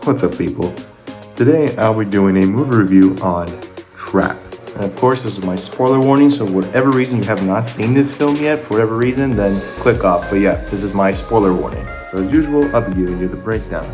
What's up, people? Today I'll be doing a movie review on Trap. And of course, this is my spoiler warning, so whatever reason you have not seen this film yet, for whatever reason, then click off. But yeah, this is my spoiler warning. So as usual, I'll be giving you the breakdown.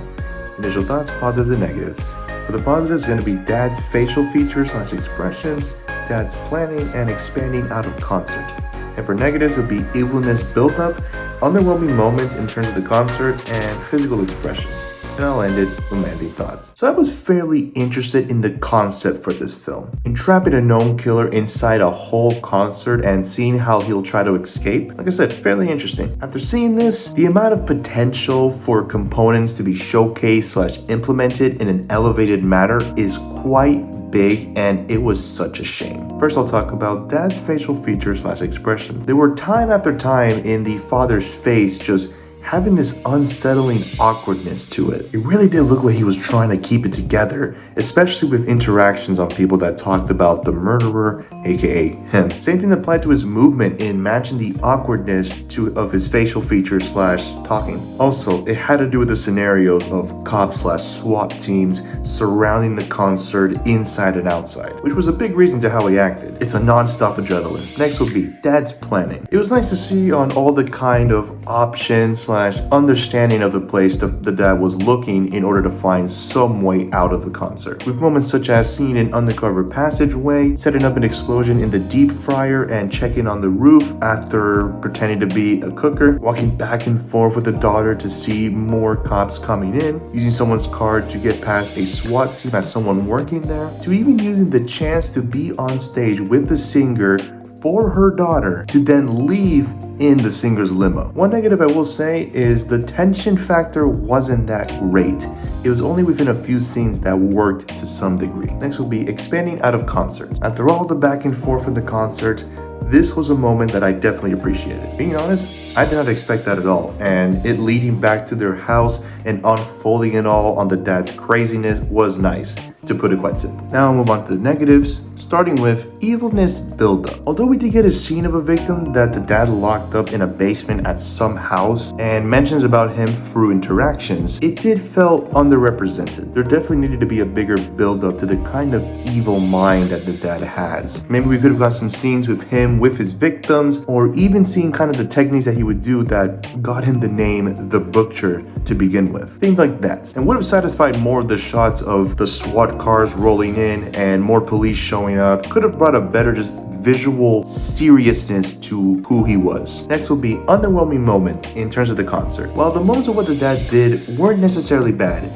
Initial thoughts, positives and negatives. For the positives, going to be Dad's facial features / expressions, Dad's planning and expanding out of concert. And for negatives, it'll be evilness built up, underwhelming moments in terms of the concert, and physical expressions. And I'll end it with landing thoughts. So I was fairly interested in the concept for this film. Entrapping a known killer inside a whole concert and seeing how he'll try to escape. Like I said, fairly interesting. After seeing this, the amount of potential for components to be showcased / implemented in an elevated manner is quite big, and it was such a shame. First, I'll talk about Dad's facial features / expressions. There were time after time in the father's face just having this unsettling awkwardness to it. It really did look like he was trying to keep it together, especially with interactions on people that talked about the murderer, aka him. Same thing applied to his movement in matching the awkwardness of his facial features / talking. Also, it had to do with the scenarios of cops / SWAT teams surrounding the concert inside and outside, which was a big reason to how he acted. It's a non-stop adrenaline. Next will be Dad's planning. It was nice to see on all the kind of options / understanding of the place the dad was looking in order to find some way out of the concert. With moments such as seeing an undercover passageway, setting up an explosion in the deep fryer, and checking on the roof after pretending to be a cooker, walking back and forth with the daughter to see more cops coming in, using someone's car to get past a SWAT team as someone working there, to even using the chance to be on stage with the singer for her daughter to then leave in the singer's limo. One negative I will say is the tension factor wasn't that great. It was only within a few scenes that worked to some degree. Next will be expanding out of concerts. After all the back and forth in the concert, this was a moment that I definitely appreciated. Being honest, I did not expect that at all, and it leading back to their house and unfolding it all on the dad's craziness was nice, to put it quite simple. Now I'll move on to the negatives, starting with evilness buildup. Although we did get a scene of a victim that the dad locked up in a basement at some house and mentions about him through interactions, it did felt underrepresented. There definitely needed to be a bigger buildup to the kind of evil mind that the dad has. Maybe we could have got some scenes with him with his victims, or even seeing kind of the techniques that he would do that got him the name The Butcher to begin with. Things like that. And would have satisfied more of the shots of the SWAT cars rolling in and more police showing up. Could have brought a better just visual seriousness to who he was. Next will be underwhelming moments in terms of the concert. While the moments of what the dad did weren't necessarily bad,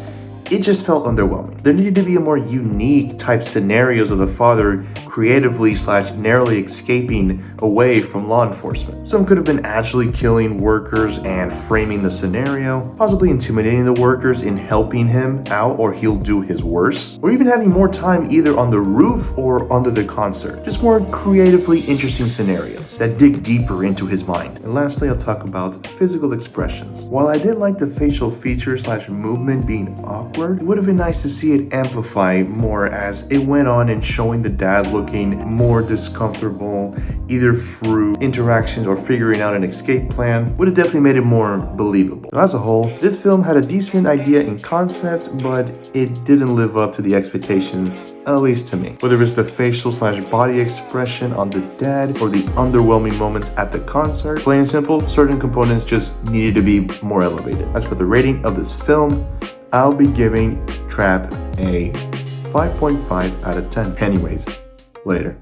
it just felt underwhelming. There needed to be a more unique type scenarios of the father creatively / narrowly escaping away from law enforcement. Some could have been actually killing workers and framing the scenario, possibly intimidating the workers in helping him out or he'll do his worst, or even having more time either on the roof or under the concert. Just more creatively interesting scenarios that dig deeper into his mind. And lastly, I'll talk about physical expressions. While I did like the facial features / movement being awkward, it would have been nice to see it amplify more as it went on and showing the dad looking more discomfortable either through interactions or figuring out an escape plan. Would have definitely made it more believable. As a whole, this film had a decent idea in concept, but it didn't live up to the expectations, at least to me. Whether it's the facial / body expression on the dad or the underwhelming moments at the concert, plain and simple, certain components just needed to be more elevated. As for the rating of this film, I'll be giving Trap a 5.5 out of 10. Anyways, later.